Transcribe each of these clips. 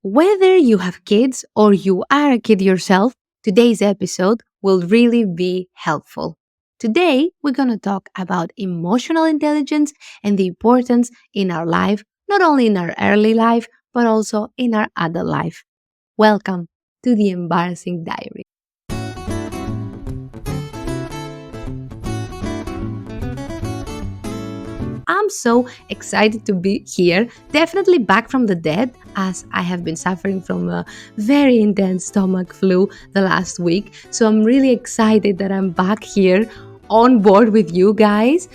Whether you have kids or you are a kid yourself, today's episode will really be helpful. Today, we're going to talk about emotional intelligence and the importance in our life, not only in our early life, but also in our adult life. Welcome to the Embarrassing Diary. I'm so excited to be here, definitely back from the dead, as I have been suffering from a very intense stomach flu the last week. So I'm really excited that I'm back here on board with you guys.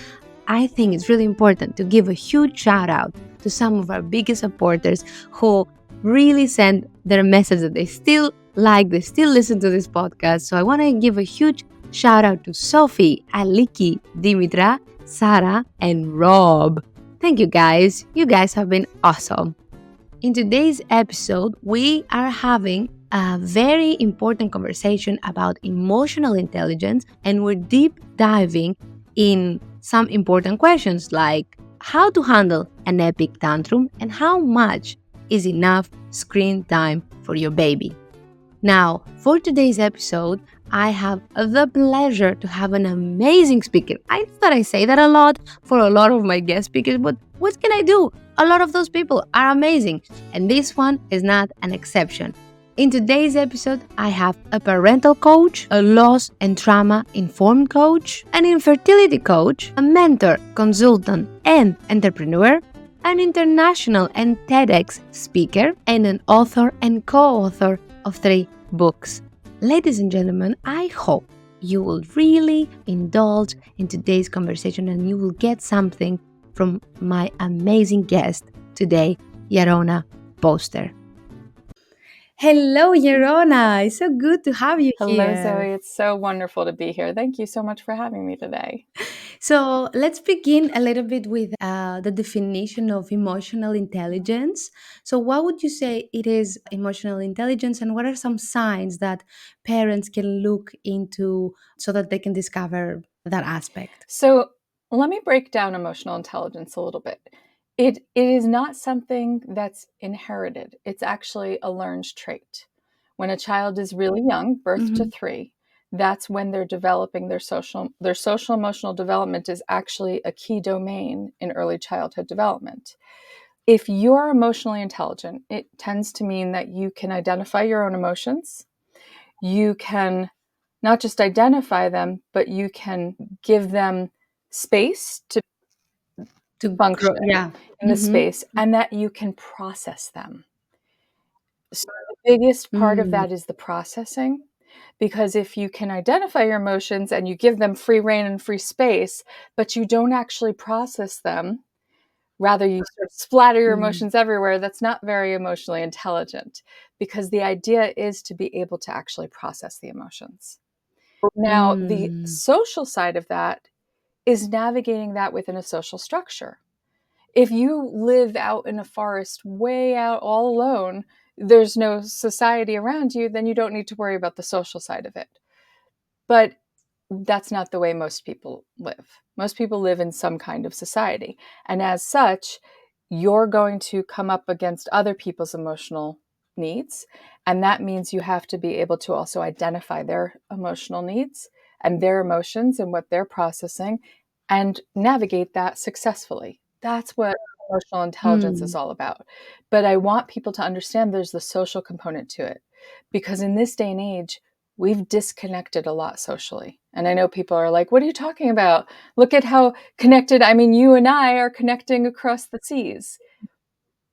I think it's really important to give a huge shout out to some of our biggest supporters who really send their message that they still listen to this podcast. So I want to give a huge shout out to Sophie, Aliki, Dimitra, Sarah, and Rob. Thank you guys. You guys have been awesome. In today's episode, we are having a very important conversation about emotional intelligence, and we're deep diving in some important questions like how to handle an epic tantrum and how much is enough screen time for your baby. Now, for today's episode, I have the pleasure to have an amazing speaker. I know that I say that a lot for a lot of my guest speakers, but what can I do? A lot of those people are amazing, and this one is not an exception. In today's episode, I have a parental coach, a loss and trauma informed coach, an infertility coach, a mentor, consultant, and entrepreneur, an international and TEDx speaker, and an author and co-author of 3 books. Ladies and gentlemen, I hope you will really indulge in today's conversation and you will get something from my amazing guest today, Yarona Boster. Hello, Yarona. It's so good to have you Hello, here. Zoe. It's so wonderful to be here. Thank you so much for having me today. So let's begin a little bit with the definition of emotional intelligence. So, what would you say it is emotional intelligence, and what are some signs that parents can look into so that they can discover that aspect? So, let me break down emotional intelligence a little bit. It is not something that's inherited, it's actually a learned trait. When a child is really young, birth to Mm-hmm. 3, that's when they're developing their social emotional development is actually a key domain in early childhood development. If you're emotionally intelligent, it tends to mean that you can identify your own emotions. You can not just identify them, but you can give them space to To grow, function yeah. in the Mm-hmm. space, and that you can process them. So the biggest part of Mm. that is the processing, because if you can identify your emotions and you give them free rein and free space, but you don't actually process them, rather you sort of splatter your Mm. emotions everywhere, that's not very emotionally intelligent, because the idea is to be able to actually process the emotions. Now, the Mm. social side of that is navigating that within a social structure. If you live out in a forest way out all alone, there's no society around you, then you don't need to worry about the social side of it. But that's not the way most people live. Most people live in some kind of society. And as such, you're going to come up against other people's emotional needs. And that means you have to be able to also identify their emotional needs and their emotions and what they're processing and navigate that successfully. That's what emotional intelligence is Mm. all about. But I want people to understand there's the social component to it, because in this day and age, we've disconnected a lot socially. And I know people are like, what are you talking about? Look at how connected, I mean, you and I are connecting across the seas.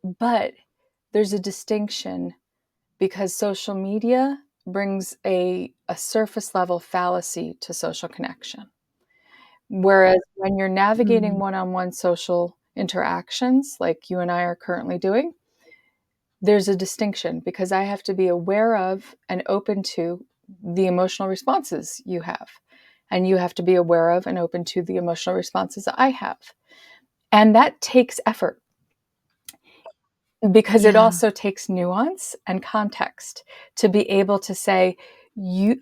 But there's a distinction, because social media brings a surface level fallacy to social connection. Whereas when you're navigating Mm. one-on-one social interactions, like you and I are currently doing, there's a distinction, because I have to be aware of and open to the emotional responses you have. And you have to be aware of and open to the emotional responses I have. And that takes effort, because it Yeah. also takes nuance and context to be able to say,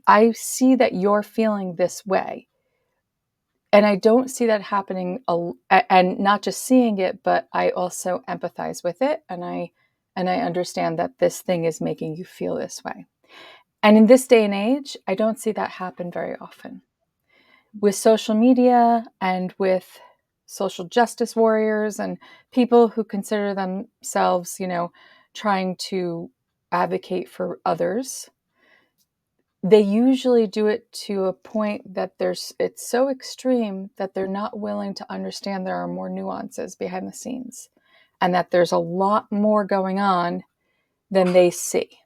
I see that you're feeling this way. And I don't see that happening, and not just seeing it, but I also empathize with it, and I and I understand that this thing is making you feel this way. And in this day and age, I don't see that happen very often. With social media and with social justice warriors and people who consider themselves, trying to advocate for others, they usually do it to a point that it's so extreme that they're not willing to understand there are more nuances behind the scenes and that there's a lot more going on than they see.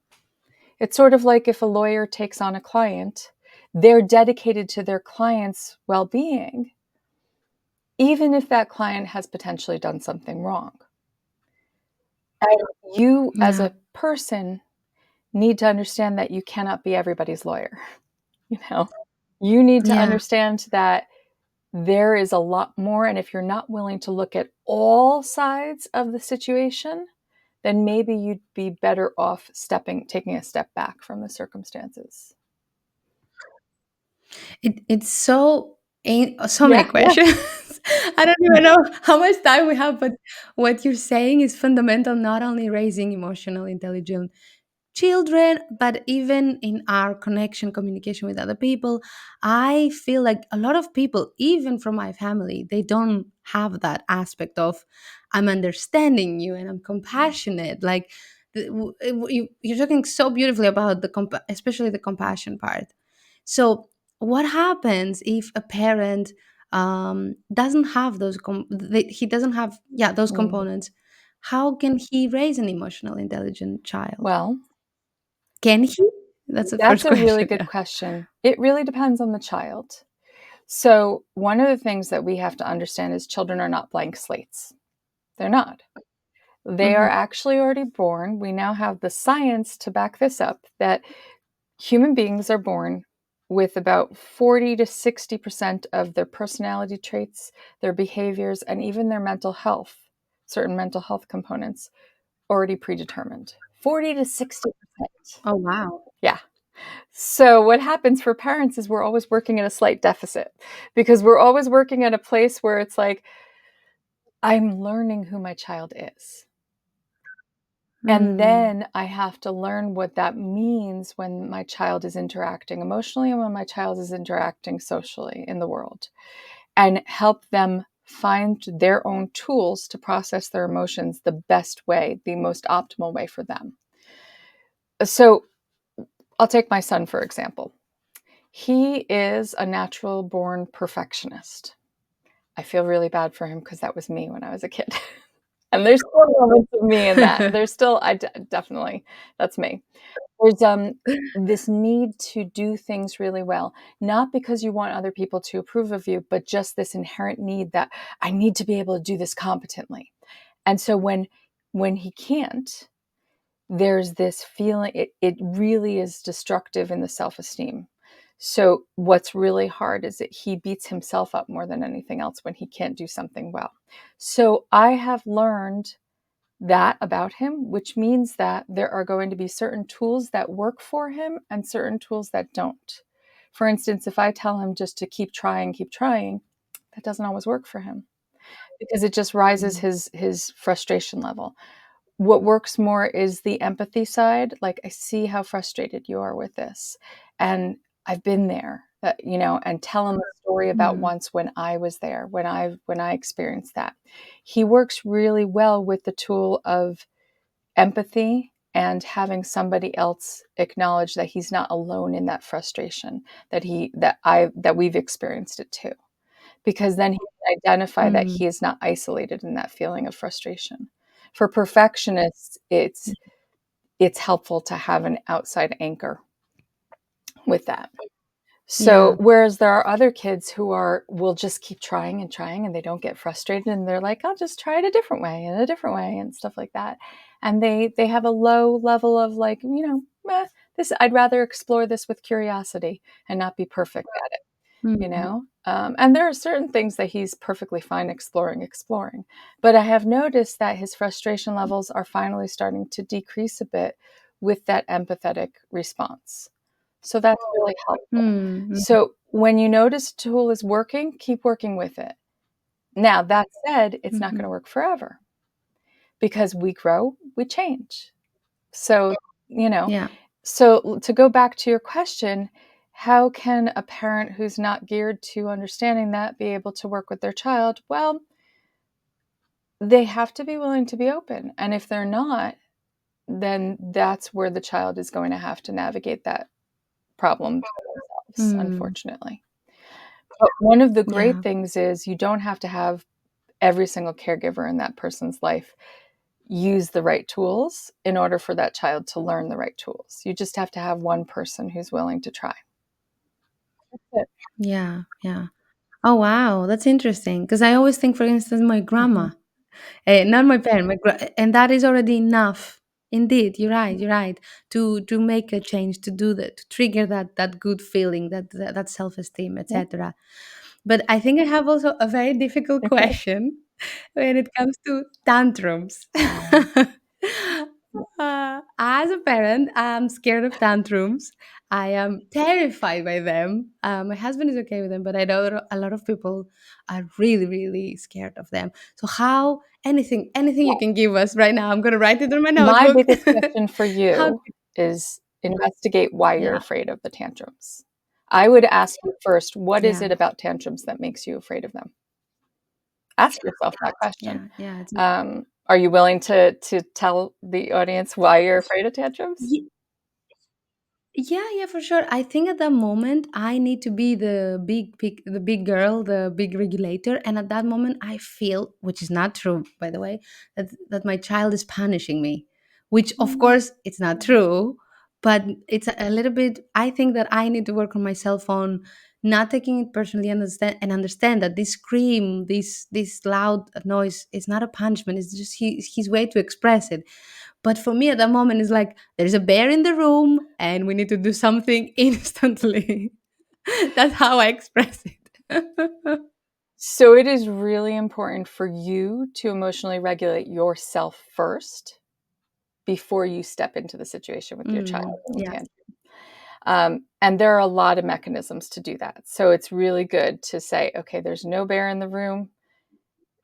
It's sort of like if a lawyer takes on a client, they're dedicated to their client's well-being, even if that client has potentially done something wrong. And you, as Yeah. a person, need to understand that you cannot be everybody's lawyer. You know, you need to Yeah. understand that there is a lot more. And if you're not willing to look at all sides of the situation, then maybe you'd be better off taking a step back from the circumstances. It's so so many Yeah, yeah. questions. I don't even know how much time we have, but what you're saying is fundamental, not only raising emotional intelligent children, but even in our connection, communication with other people. I feel like a lot of people, even from my family, they don't have that aspect of I'm understanding you and I'm compassionate. Like you're talking so beautifully about especially the compassion part. So what happens if a parent doesn't have he doesn't have, yeah, those Mm. components? How can he raise an emotional intelligent child? Well, Can he? That's the that's first a really question. good Yeah. question. It really depends on the child. So, one of the things that we have to understand is children are not blank slates. They're not. They are Hmm. actually already born. We now have the science to back this up that human beings are born with about 40 to 60% of their personality traits, their behaviors, and even their mental health, certain mental health components, already predetermined. 40 to 60%. Oh, wow. Yeah. So, what happens for parents is we're always working at a slight deficit because we're always working at a place where it's like, I'm learning who my child is. And Hmm. then I have to learn what that means when my child is interacting emotionally and when my child is interacting socially in the world, and help them find their own tools to process their emotions the best way, the most optimal way for them. So, I'll take my son, for example. He is a natural born perfectionist. I feel really bad for him because that was me when I was a kid. And there's still moments of me in that. There's still, definitely, that's me. There's this need to do things really well, not because you want other people to approve of you, but just this inherent need that I need to be able to do this competently. And so when he can't, there's this feeling, it really is destructive in the self-esteem. So what's really hard is that he beats himself up more than anything else when he can't do something well. So I have learned that about him, which means that there are going to be certain tools that work for him and certain tools that don't. For instance, if I tell him just to keep trying, that doesn't always work for him because it just rises Mm. his frustration level. What works more is the empathy side. Like, I see how frustrated you are with this. And I've been there, and tell him a story about Mm. once when I was there, when I experienced that. He works really well with the tool of empathy and having somebody else acknowledge that he's not alone in that frustration, that we've experienced it too, because then he can identify that Mm. he is not isolated in that feeling of frustration. For perfectionists, it's helpful to have an outside anchor with that. So Yeah. whereas there are other kids who will just keep trying and trying and they don't get frustrated and they're like, I'll just try it a different way and a different way and stuff like that. And they have a low level of like, this I'd rather explore this with curiosity and not be perfect at it. Mm. And there are certain things that he's perfectly fine exploring. But I have noticed that his frustration levels are finally starting to decrease a bit with that empathetic response. So that's really helpful. Mm. So when you notice a tool is working, keep working with it. Now, that said, it's not going Mhm. to work forever because we grow, we change. So, you know, Yeah. so to go back to your question, how can a parent who's not geared to understanding that be able to work with their child? Well, they have to be willing to be open. And if they're not, then that's where the child is going to have to navigate that problem themselves, Mm, unfortunately. But one of the great yeah. things is you don't have to have every single caregiver in that person's life use the right tools in order for that child to learn the right tools. You just have to have one person who's willing to try. That's it. Yeah. Yeah. Oh, wow. That's interesting. Because I always think, for instance, my Mhm. grandma, not my parent, and that is already enough. Indeed, you're right. You're right. To make a change, to do that, to trigger that good feeling, that self esteem, Yeah. etc. But I think I have also a very difficult Okay. question when it comes to tantrums. Um, As a parent, I'm scared of tantrums. I am terrified by them. My husband is okay with them, but I know a lot of people are really, really scared of them. So, how anything you can give us right now? I'm gonna write it on my my notebook. biggest question for How? you is investigate why you're Yeah, afraid of the tantrums. I would ask you first, what is yeah, it about tantrums that makes you afraid of them? Ask yourself that question. yeah, yeah. Are you willing to tell the audience why you're afraid of tantrums? Yeah, yeah, for sure. I think at that moment I need to be the big girl, the big regulator, and at that moment I feel, which is not true, by the way, that my child is punishing me, which of Mm. course it's not true, but it's a little bit. I think that I need to work on myself on not taking it personally, and understand that this scream, this loud noise, is not a punishment. It's just his way to express it. But for me at that moment, it's like there's a bear in the room and we need to do something instantly. That's how I express it. So it is really important for you to emotionally regulate yourself first before you step into the situation with your child and the Yes. tantrum. And there are a lot of mechanisms to do that. So it's really good to say, okay, there's no bear in the room.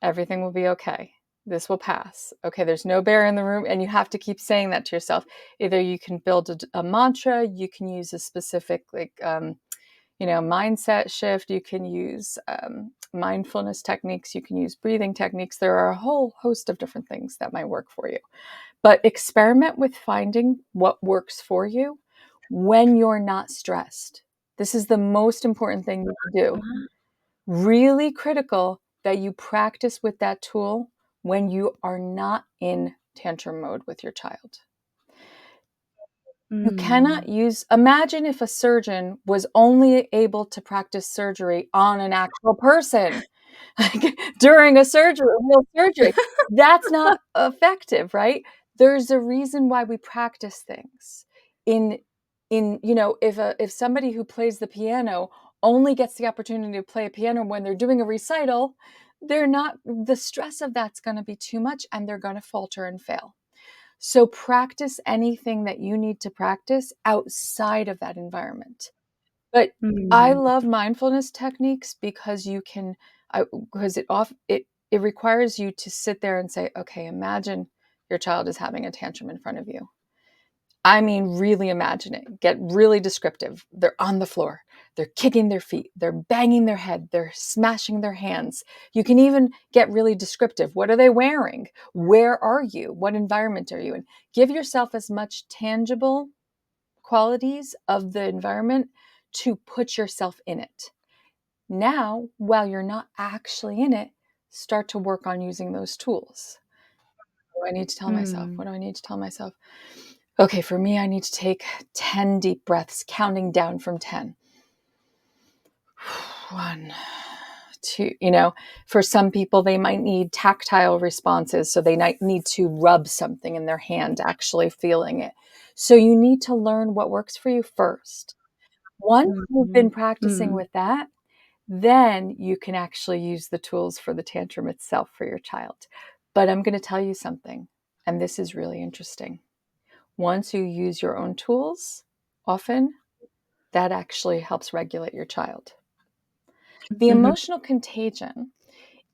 Everything will be okay. This will pass. Okay, there's no bear in the room. And you have to keep saying that to yourself. Either you can build a mantra, you can use a specific, mindset shift, you can use mindfulness techniques, you can use breathing techniques. There are a whole host of different things that might work for you. But experiment with finding what works for you when you're not stressed. This is the most important thing you can do. Really critical that you practice with that tool when you are not in tantrum mode with your child. You Mm. cannot use, imagine if a surgeon was only able to practice surgery on an actual person like during a surgery, a real surgery. That's not effective, right? There's a reason why we practice things. In if somebody who plays the piano only gets the opportunity to play a piano when they're doing a recital, they're not the stress of that's going to be too much and they're going to falter and fail. So practice anything that you need to practice outside of that environment. But I Mm. love mindfulness techniques because because it requires you to sit there and say, okay, imagine your child is having a tantrum in front of you. I mean, really imagine it. Get really descriptive. They're on the floor. They're kicking their feet. They're banging their head. They're smashing their hands. You can even get really descriptive. What are they wearing? Where are you? What environment are you in? Give yourself as much tangible qualities of the environment to put yourself in it. Now, while you're not actually in it, start to work on using those tools. What do I need to tell myself? Mm. What do I need to tell myself? Okay, for me, I need to take 10 deep breaths, counting down from 10. One, two, for some people, they might need tactile responses. So they might need to rub something in their hand, actually feeling it. So you need to learn what works for you first. Once you've been Mm. practicing Mm. with that, then you can actually use the tools for the tantrum itself for your child. But I'm going to tell you something, and this is really interesting. Once you use your own tools, often that actually helps regulate your child. The emotional contagion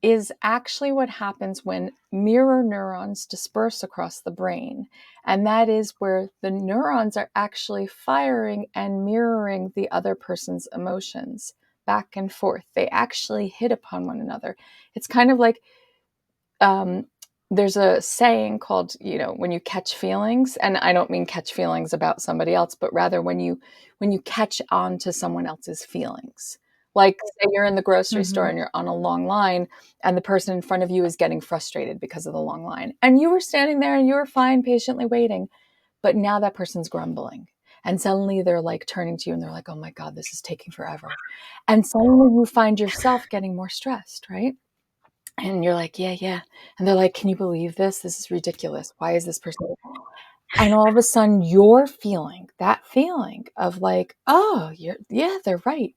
is actually what happens when mirror neurons disperse across the brain. And that is where the neurons are actually firing and mirroring the other person's emotions back and forth. They actually hit upon one another. It's kind of like there's a saying called, when you catch feelings, and I don't mean catch feelings about somebody else, but rather when you catch on to someone else's feelings. Like, say you're in the grocery store Mm-hmm. and you're on a long line, and the person in front of you is getting frustrated because of the long line. And you were standing there and you were fine, patiently waiting. But now that person's grumbling. And suddenly they're like turning to you and they're like, oh my God, this is taking forever. And suddenly you find yourself getting more stressed, right? And you're like, yeah, yeah. And they're like, can you believe this? This is ridiculous. Why is this person? And all of a sudden you're feeling that feeling of like, oh, yeah, they're right.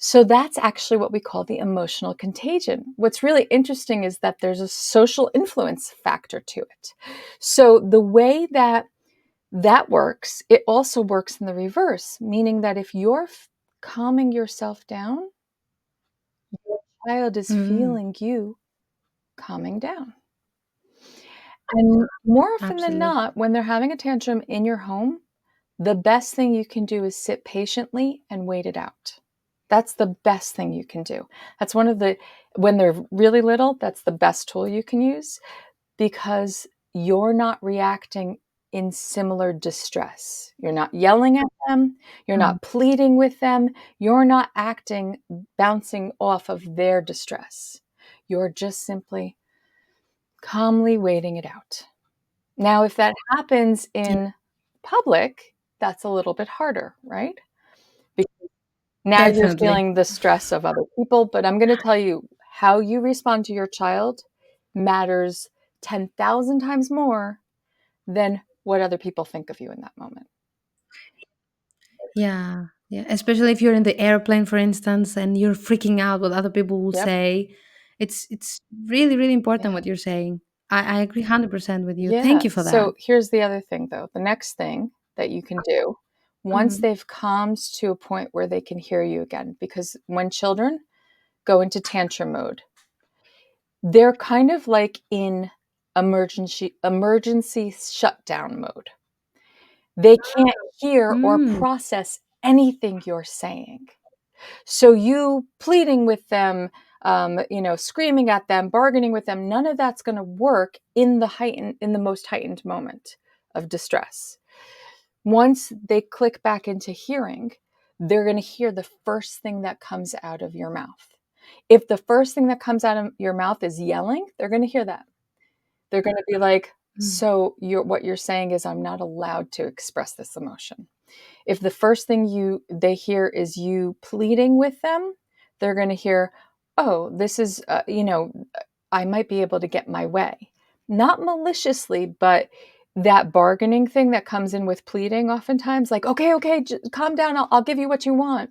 So that's actually what we call the emotional contagion. What's really interesting is that there's a social influence factor to it. So the way that works, it also works in the reverse, meaning that if you're calming yourself down, your child is Mm, feeling you calming down. And more often than absolutely. not, when they're having a tantrum in your home, the best thing you can do is sit patiently and wait it out. That's the best thing you can do. That's when they're really little, that's the best tool you can use because you're not reacting in similar distress. You're not yelling at them. You're Mm, not pleading with them. You're not acting, bouncing off of their distress. You're just simply calmly waiting it out. Now, if that happens yeah, in public, that's a little bit harder, right? Because now you're definitely. feeling the stress of other people. But I'm going to tell you how you respond to your child matters 10,000 times more than what other people think of you in that moment. Yeah, yeah. Especially if you're in the airplane, for instance, and you're freaking out what other people will Yep. say. It's really, really important Yeah. what you're saying. I agree 100% with you. Thank Yeah. you for that. So here's the other thing, though. The next thing that you can do once Mhm. they've calmed to a point where they can hear you again, because when children go into tantrum mode, they're kind of like in emergency shutdown mode. They can't hear or Mm, process anything you're saying. So you pleading with them, screaming at them, bargaining with them, none of that's going to work in the most heightened moment of distress. Once they click back into hearing, they're going to hear the first thing that comes out of your mouth. If the first thing that comes out of your mouth is yelling, they're going to hear that. They're going to be like, mm, so what you're saying is I'm not allowed to express this emotion. If the first thing they hear is you pleading with them, they're going to hear, oh, this is, I might be able to get my way. Not maliciously, but that bargaining thing that comes in with pleading oftentimes, like, okay, okay, calm down, I'll give you what you want.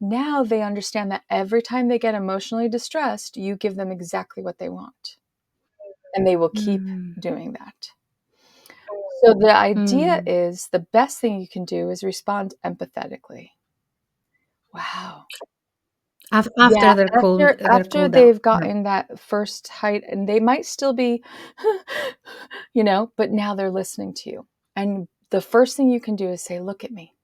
Now they understand that every time they get emotionally distressed, you give them exactly what they want, and they will keep mm, doing that. So the idea mm. is the best thing you can do is respond empathetically. Wow. Yeah, After they're after cooled down. they've gotten that first height, and they might still be, but now they're listening to you. And the first thing you can do is say, "Look at me,"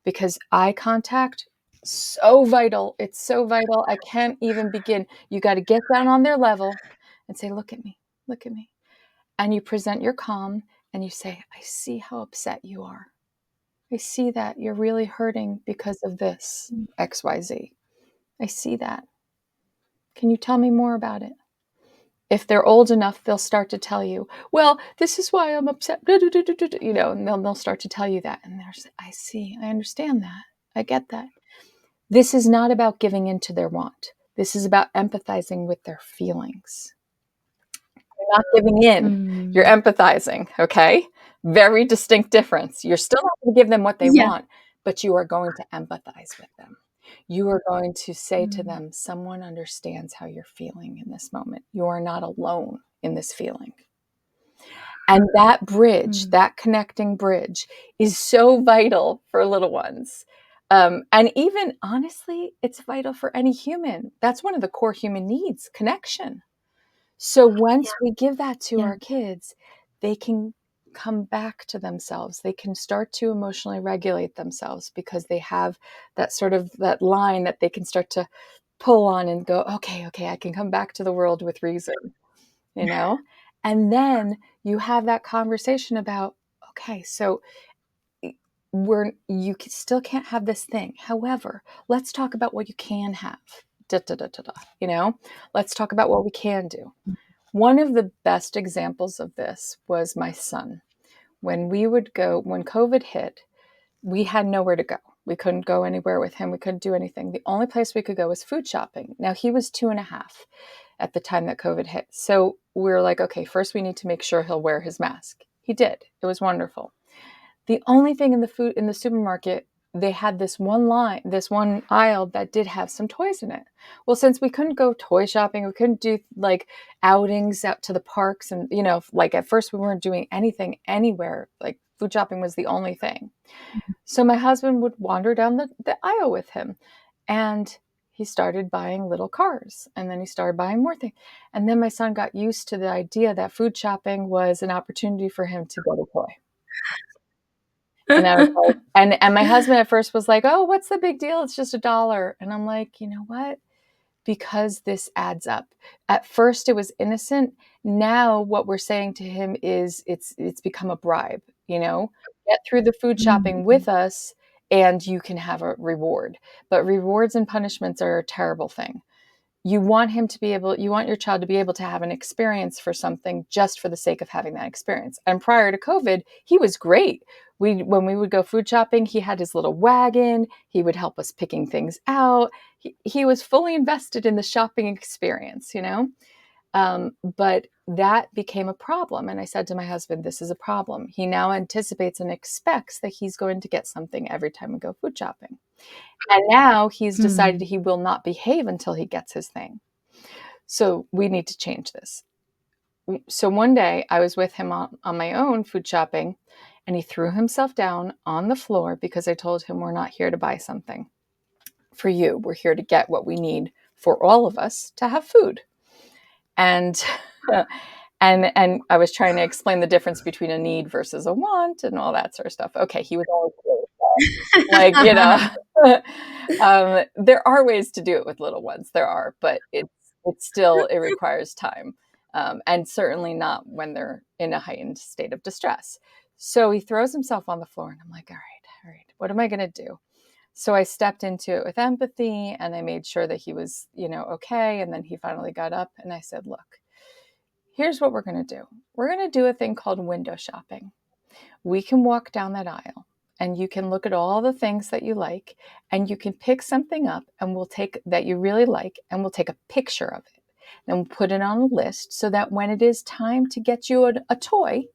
because eye contact so vital. It's so vital. I can't even begin. You got to get down on their level and say, "Look at me. Look at me." And you present your calm and you say, "I see how upset you are. I see that you're really hurting because of this XYZ. I see that. Can you tell me more about it?" If they're old enough, they'll start to tell you, well, this is why I'm upset, and they'll start to tell you that. And I see, I understand that. I get that. This is not about giving in to their want. This is about empathizing with their feelings. You're not giving in, you're Mm. empathizing, okay? Very distinct difference. You're still not going to give them what they Yeah. want, but you are going to empathize with them. You are going to say to Mm, them, someone understands how you're feeling in this moment. You are not alone in this feeling. And that bridge, mm. that connecting bridge, is so vital for little ones. And even honestly, it's vital for any human. That's one of the core human needs, connection. So once we give that to Yeah. our kids, they can come back to themselves. They can start to emotionally regulate themselves because they have that sort of that line that they can start to pull on and go, okay, okay, I can come back to the world with reason, you know? And then you have that conversation about, okay, so you still can't have this thing. However, let's talk about what you can have. Da, da, da, da, da, let's talk about what we can do. One of the best examples of this was my son. When COVID hit, we had nowhere to go. We couldn't go anywhere with him. We couldn't do anything. The only place we could go was food shopping. Now, he was 2.5 at the time that COVID hit. So we were like, okay, first we need to make sure he'll wear his mask. He did. It was wonderful. The only thing in the supermarket, they had this one aisle that did have some toys in it. Well, since we couldn't go toy shopping, we couldn't do like outings out to the parks, and like at first we weren't doing anything anywhere. Like food shopping was the only thing. So my husband would wander down the aisle with him, and he started buying little cars, and then he started buying more things. And then my son got used to the idea that food shopping was an opportunity for him to get a toy. And I was like, and my husband at first was like, "Oh, what's the big deal? It's just $1." And I'm like, you know what? Because this adds up. At first, it was innocent. Now, what we're saying to him is, it's become a bribe. Get through the food shopping Mm. with us, and you can have a reward. But rewards and punishments are a terrible thing. You want your child to be able to have an experience for something just for the sake of having that experience. And prior to COVID, he was great. When we would go food shopping, he had his little wagon. He would help us picking things out. He was fully invested in the shopping experience. But that became a problem. And I said to my husband, this is a problem. He now anticipates and expects that he's going to get something every time we go food shopping. And now he's decided Mm. he will not behave until he gets his thing. So we need to change this. So one day I was with him on my own food shopping, and he threw himself down on the floor because I told him, we're not here to buy something for you. We're here to get what we need for all of us to have food. And and I was trying to explain the difference between a need versus a want and all that sort of stuff. Okay, he was always like, there are ways to do it with little ones. There are, but it requires time, and certainly not when they're in a heightened state of distress. So he throws himself on the floor, and I'm like, all right, what am I going to do? So I stepped into it with empathy, and I made sure that he was, okay. And then he finally got up, and I said, look, here's what we're going to do. We're going to do a thing called window shopping. We can walk down that aisle, and you can look at all the things that you like, and you can pick something up, and we'll take that you really like, and we'll take a picture of it. Then we'll put it on a list so that when it is time to get you a toy,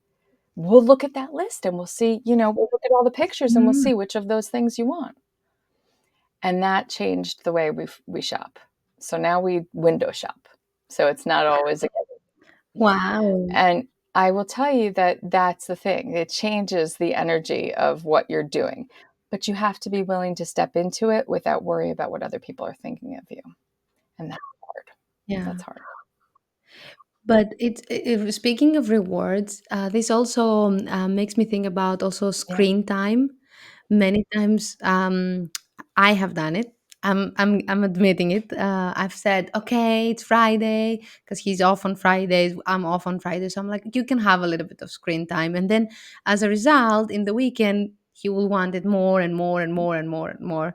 we'll look at that list and we'll see, we'll look at all the pictures and we'll Mm. see which of those things you want. And that changed the way we shop. So now we window shop. So it's not always a Wow. And I will tell you that that's the thing. It changes the energy of what you're doing. But you have to be willing to step into it without worry about what other people are thinking of you. And that's hard. Yeah. That's hard. But speaking of rewards, this also makes me think about also Yeah. screen time. Many times, I have done it. I'm admitting it. I've said, okay, it's Friday because he's off on Fridays. I'm off on Fridays. So I'm like, you can have a little bit of screen time, and then as a result, in the weekend, he will want it more and more and more and more and more.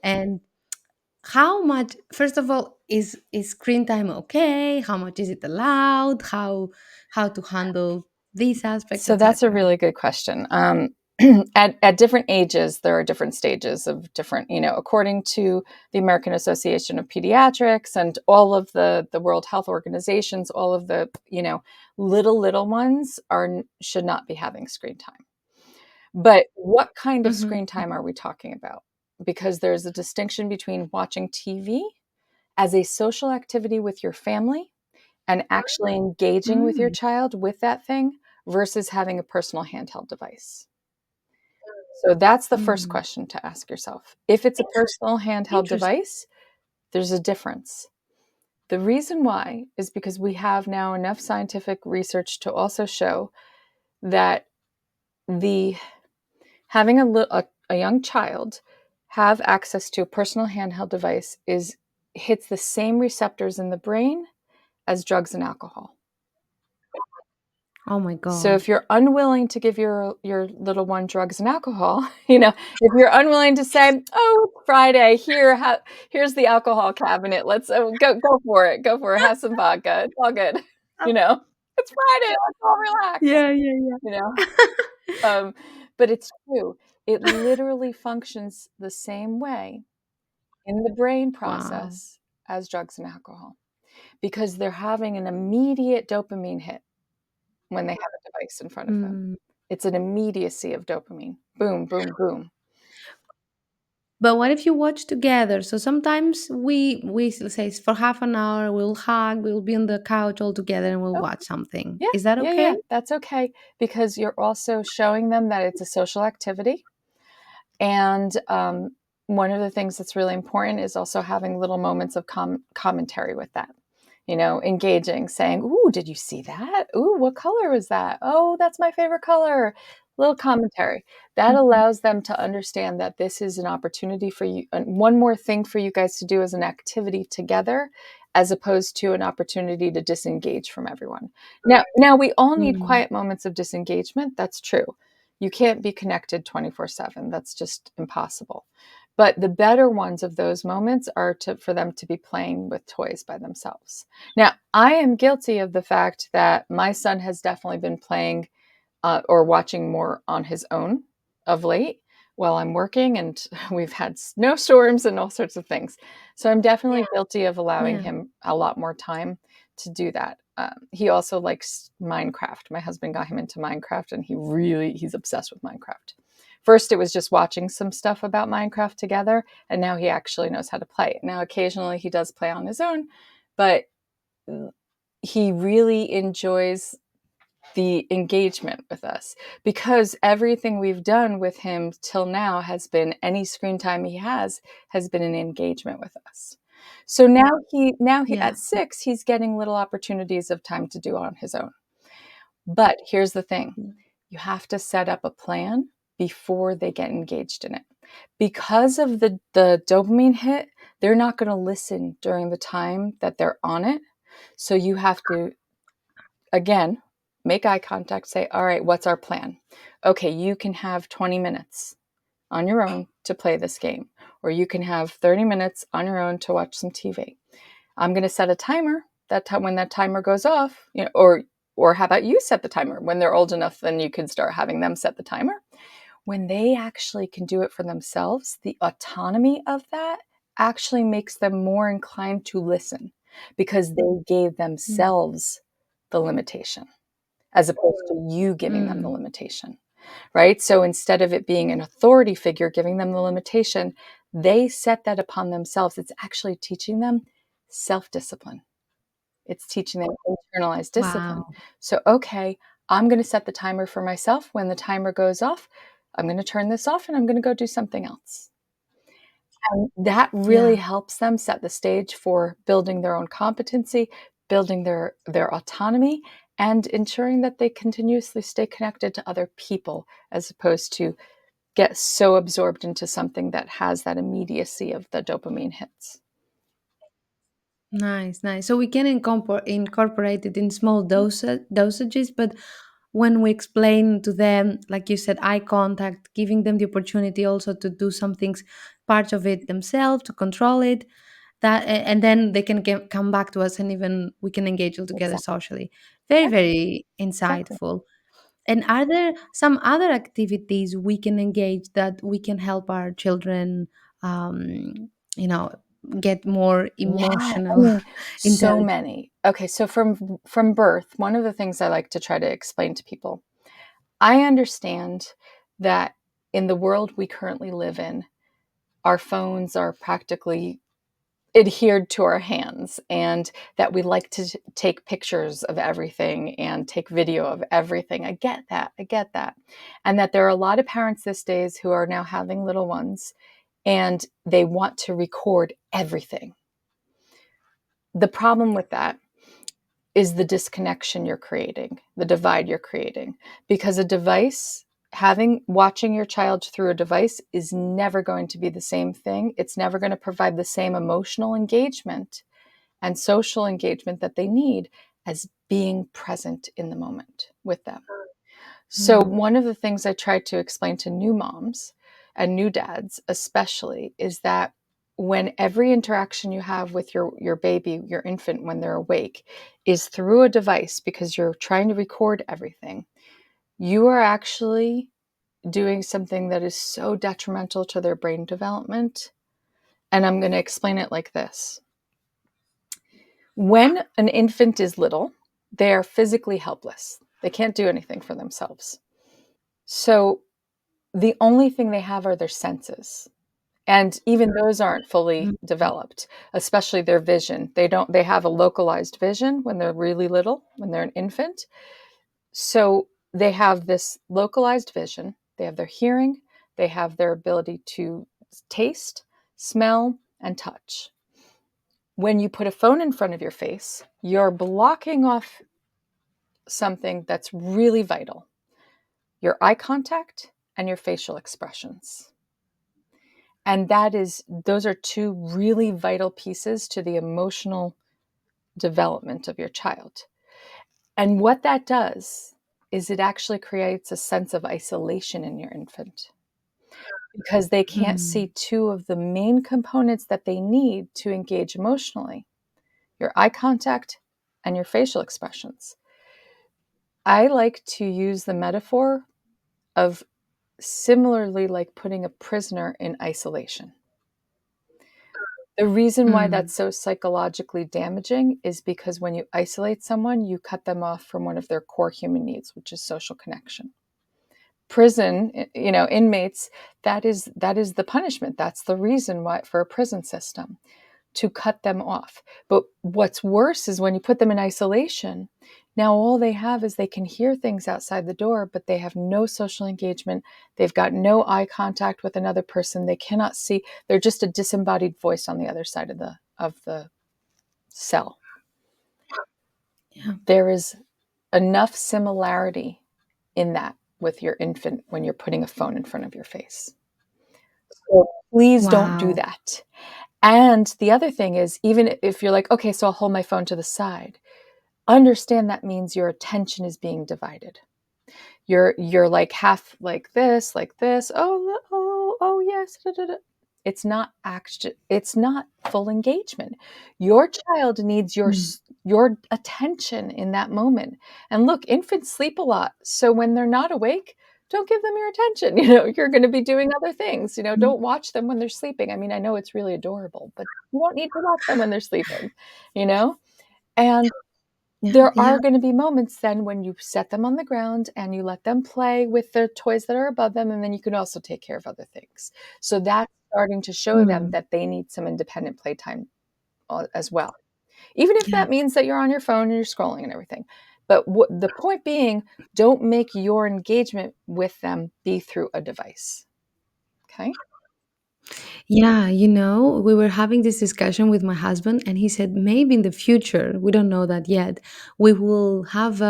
And how much, first of all, is screen time okay? How much is it allowed? How to handle these aspects, So that's a etc. really good question. At different ages, there are different stages of different, according to the American Association of Pediatrics and all of the World Health Organizations, all of the, little ones should not be having screen time. But what kind of Mhm. screen time are we talking about? Because there's a distinction between watching TV as a social activity with your family and actually engaging with your Mm. child with that thing versus having a personal handheld device. So that's the first Mm. question to ask yourself. If it's a personal handheld Interesting. device, there's a difference. The reason why is because we have now enough scientific research to also show that the having a young child have access to a personal handheld device hits the same receptors in the brain as drugs and alcohol. Oh my So God. if you're unwilling to give your little one drugs and alcohol, if you're unwilling to say, "Oh, it's Friday, here's the alcohol cabinet. Let's go for it. Go for it. Have some vodka. It's all good." You know, it's Friday. Let's all relax. Yeah, yeah, You know, um, but it's true. It literally functions the same way in the brain Wow. process as drugs and alcohol because they're having an immediate dopamine hit when they have a device in front of them. Mm. It's an immediacy of dopamine. Boom, boom, boom. But what if you watch together? So sometimes we say for half an hour we'll hug, we'll be on the couch all together and we'll Oh, watch something. yeah, Is that yeah, yeah. okay? That's okay because you're also showing them that it's a social activity. And one of the things that's really important is also having little moments of commentary with that. Engaging, saying, "Ooh, did you see that? Ooh, what color was that? Oh, that's my favorite color." Little commentary. That Mhm. allows them to understand that this is an opportunity for you, and one more thing for you guys to do as an activity together, as opposed to an opportunity to disengage from everyone. Now we all need Mm. quiet moments of disengagement. That's true. You can't be connected 24/7. That's just impossible. But the better ones of those moments are for them to be playing with toys by themselves. Now, I am guilty of the fact that my son has definitely been playing or watching more on his own of late while I'm working, and we've had snowstorms and all sorts of things. So I'm definitely guilty of allowing Yeah. him a lot more time to do that. He also likes Minecraft. My husband got him into Minecraft, and he's obsessed with Minecraft. First, it was just watching some stuff about Minecraft together, and now he actually knows how to play it. Now, occasionally he does play on his own, but he really enjoys the engagement with us because everything we've done with him till now has been any screen time he has been an engagement with us. So now he Yeah. at 6 he's getting little opportunities of time to do on his own. But here's the thing. You have to set up a plan before they get engaged in it. Because of the dopamine hit, they're not going to listen during the time that they're on it. So you have to, again, make eye contact, say, "All right, what's our plan? Okay, you can have 20 minutes on your own to play this game, or you can have 30 minutes on your own to watch some TV. I'm going to set a timer. That time when that timer goes off, or how about you set the timer when they're old enough? Then you can start having them set the timer. When they actually can do it for themselves, the autonomy of that actually makes them more inclined to listen because they gave Mm. themselves the limitation as opposed to you giving them the Mm. limitation, right? So instead of it being an authority figure giving them the limitation, they set that upon themselves. It's actually teaching them self discipline. It's teaching them internalized discipline. Wow. So, okay, I'm going to set the timer for myself. When the timer goes off, I'm going to turn this off and I'm going to go do something else. And that really Yeah. helps them set the stage for building their own competency, building their autonomy, and ensuring that they continuously stay connected to other people as opposed to get so absorbed into something that has that immediacy of the dopamine hits. Nice, nice. So we can incorporate it in small dosages, but when we explain to them, like you said, eye contact, giving them the opportunity also to do some things, part of it themselves, to control it, and then they can come back to us and even we can engage all together Exactly. socially. Very, very Exactly. insightful. And are there some other activities we can engage that we can help our children, um, you know, get more Yeah, I emotional mean, so intelligence? many. Okay, so from birth, one of the things I like to try to explain to people, I understand that in the world we currently live in, our phones are practically adhered to our hands, and that we like to take pictures of everything and take video of everything. I get that. I get that. And that there are a lot of parents these days who are now having little ones and they want to record everything. The problem with that is the disconnection you're creating, the divide you're creating, because a device, watching your child through a device is never going to be the same thing. It's never going to provide the same emotional engagement and social engagement that they need as being present in the moment with them. So, Mm. one of the things I try to explain to new moms and new dads, especially, is that when every interaction you have with your baby, your infant, when they're awake, is through a device because you're trying to record everything, you are actually doing something that is so detrimental to their brain development. And I'm going to explain it like this. When an infant is little, they are physically helpless. They can't do anything for themselves. So the only thing they have are their senses. And even those aren't fully Mm. developed, especially their vision. They have a localized vision when they're really little, when they're an infant. So they have this localized vision, they have their hearing, they have their ability to taste, smell, and touch. When you put a phone in front of your face, you're blocking off something that's really vital: your eye contact and your facial expressions. And those are two really vital pieces to the emotional development of your child. And what that does is it actually creates a sense of isolation in your infant because they can't Mm. see two of the main components that they need to engage emotionally: your eye contact and your facial expressions. I like to use the metaphor of similarly like putting a prisoner in isolation. The reason why Mm. that's so psychologically damaging is because when you isolate someone, you cut them off from one of their core human needs, which is social connection. Prison, inmates, that is the punishment. That's the reason why for a prison system, to cut them off. But what's worse is when you put them in isolation, now all they have is they can hear things outside the door, but they have no social engagement. They've got no eye contact with another person. They cannot see. They're just a disembodied voice on the other side of the cell. Yeah. There is enough similarity in that with your infant when you're putting a phone in front of your face. So please don't do Wow. that. And the other thing is, even if you're like, okay, so I'll hold my phone to the side, understand that means your attention is being divided. You're like half like this, like this. Oh, yes. Da, da, da. It's not full engagement. Your child needs Mm. your attention in that moment. And look, infants sleep a lot. So when they're not awake, don't give them your attention. You're going to be doing other things. Mm. Don't watch them when they're sleeping. I mean, I know it's really adorable, but you don't need to watch them when they're sleeping, you know? And there Yeah. are going to be moments then when you set them on the ground and you let them play with the toys that are above them, and then you can also take care of other things. So that's starting to show them Mm. that they need some independent playtime as well. Even if Yeah. that means that you're on your phone and you're scrolling and everything. But the point being, don't make your engagement with them be through a device. Okay? Yeah, we were having this discussion with my husband, and he said maybe in the future, we don't know that yet, we will have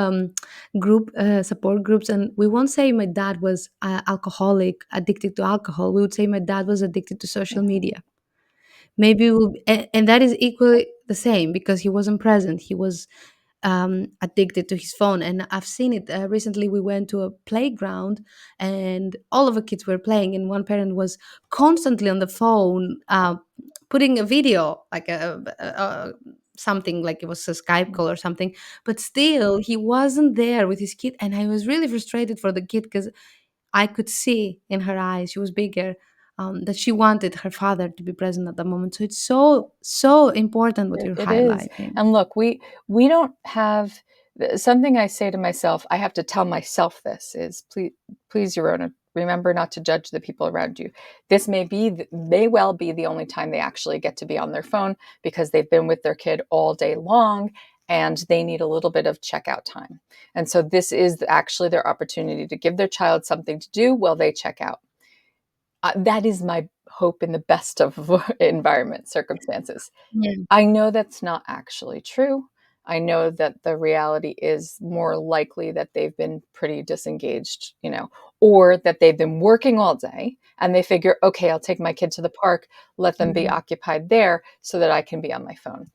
group support groups, and we won't say my dad was alcoholic, addicted to alcohol. We would say my dad was addicted to social Mhm. media. Maybe we'll, and that is equally the same because he wasn't present. He was addicted to his phone, and I've seen it. Recently, we went to a playground, and all of the kids were playing, and one parent was constantly on the phone, putting a video, like something like it was a Skype call or something. But still, he wasn't there with his kid, and I was really frustrated for the kid because I could see in her eyes, she was bigger, that she wanted her father to be present at the moment. So it's so, so important what you're It is. highlighting. And look, we don't have something I say to myself, I have to tell myself this is please, Yarona. Remember not to judge the people around you. This may well be the only time they actually get to be on their phone because they've been with their kid all day long and they need a little bit of checkout time. And so this is actually their opportunity to give their child something to do while they check out. That is my hope in the best of environment circumstances. Yeah. I know that's not actually true. I know that the reality is more likely that they've been pretty disengaged, or that they've been working all day and they figure, okay, I'll take my kid to the park, let them be Mhm. occupied there so that I can be on my phone.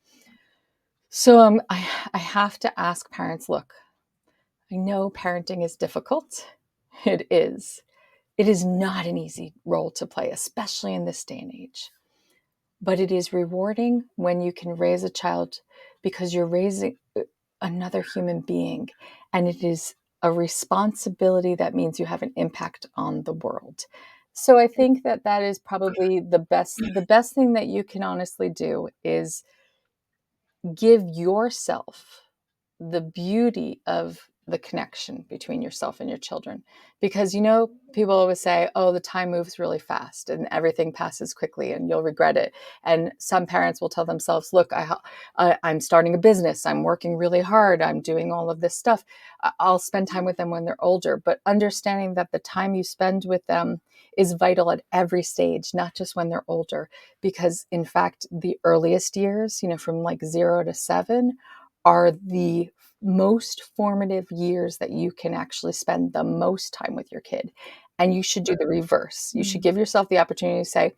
So I have to ask parents, look, I know parenting is difficult. It is. It is not an easy role to play, especially in this day and age. But it is rewarding when you can raise a child because you're raising another human being, and it is a responsibility that means you have an impact on the world. So I think that that is probably the best thing that you can honestly do is give yourself the beauty of the connection between yourself and your children. Because, people always say, oh, the time moves really fast and everything passes quickly and you'll regret it. And some parents will tell themselves, look, I'm starting a business. I'm working really hard. I'm doing all of this stuff. I'll spend time with them when they're older. But understanding that the time you spend with them is vital at every stage, not just when they're older. Because in fact, the earliest years, from like 0 to 7, are the most formative years that you can actually spend the most time with your kid. And you should do the reverse. You should Mm. give yourself the opportunity to say,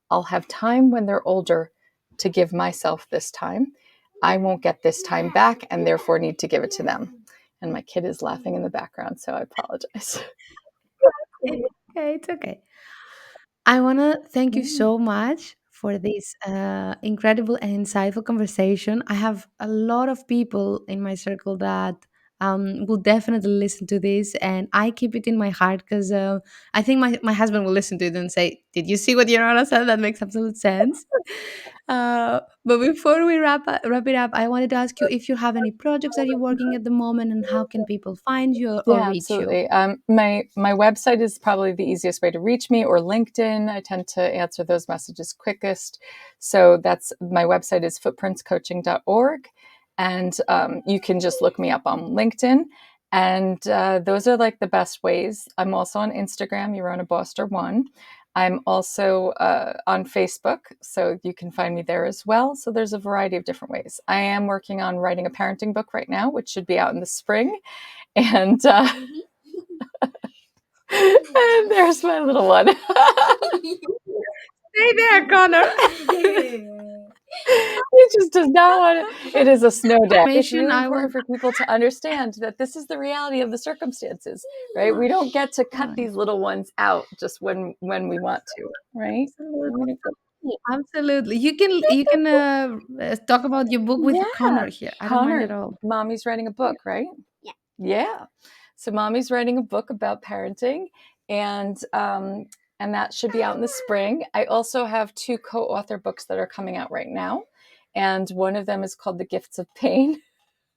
I'll have time when they're older to give myself this time. I won't get this time back and therefore need to give it to them. And my kid is laughing in the background, so I apologize. It's okay. It's okay. I want to thank you so much for this incredible and insightful conversation. I have a lot of people in my circle that will definitely listen to this, and I keep it in my heart because I think my husband will listen to it and say, did you see what Yarona said? That makes absolute sense. But before we wrap it up, I wanted to ask you if you have any projects that you're working at the moment and how can people find you or Yeah, reach you? absolutely. My website is probably the easiest way to reach me, or LinkedIn. I tend to answer those messages quickest. So that's my website is footprintscoaching.org, and you can just look me up on LinkedIn. And those are like the best ways. I'm also on Instagram, Yarona Boster one. I'm also on Facebook, so you can find me there as well. So there's a variety of different ways. I am working on writing a parenting book right now, which should be out in the spring. And and there's my little one. Stay there, Connor. It just does not want to. It is a snow day. It's Information really I will. important for people to understand that this is the reality of the circumstances, right? We don't get to cut Nice. these little ones out just when we want to, right? Absolutely. Absolutely. You can talk about your book with Yeah, Connor here. I don't mind Connor, at all. mommy's writing a book, right? Yeah. So mommy's writing a book about parenting, and that should be out in the spring. I also have 2 co-author books that are coming out right now, and one of them is called The Gifts of Pain.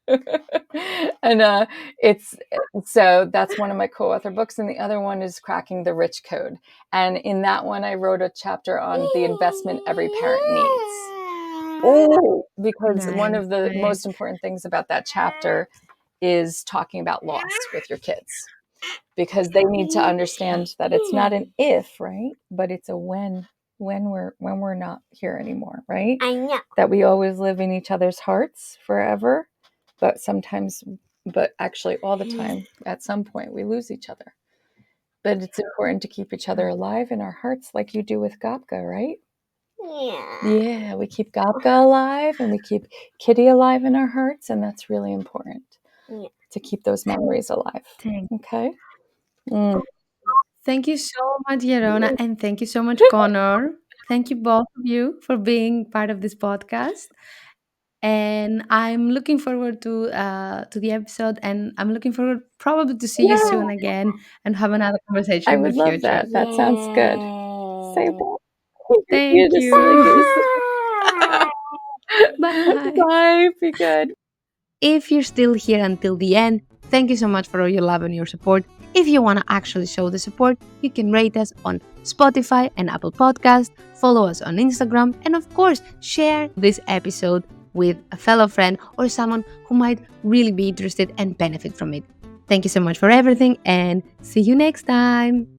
And it's so that's one of my co-author books, and the other one is Cracking the Rich Code. And in that one, I wrote a chapter on the investment every parent needs. Oh, because one Nice, of the nice. most important things about that chapter is talking about loss with your kids, because they need to understand that it's not an if, right? But it's a when we're not here anymore, right? I know. That we always live in each other's hearts forever, but sometimes, but actually all the time, at some point we lose each other. But it's important to keep each other alive in our hearts like you do with Gopka, right? Yeah, we keep Gopka alive and we keep Kitty alive in our hearts, and that's really important to keep those memories alive. Thank, Okay? Mm. thank you so much, Yarona, and thank you so much, Connor. Thank you both of you for being part of this podcast. And I'm looking forward to the episode, and I'm looking forward probably to see you soon Yeah, again and have another conversation I in the would love future. that. That sounds good. Say bye. You're Thank the silly you. goose. Bye. Bye. Be good. If you're still here until the end, thank you so much for all your love and your support. If you want to actually show the support, you can rate us on Spotify and Apple Podcasts, follow us on Instagram, and of course, share this episode with a fellow friend or someone who might really be interested and benefit from it. Thank you so much for everything, and see you next time.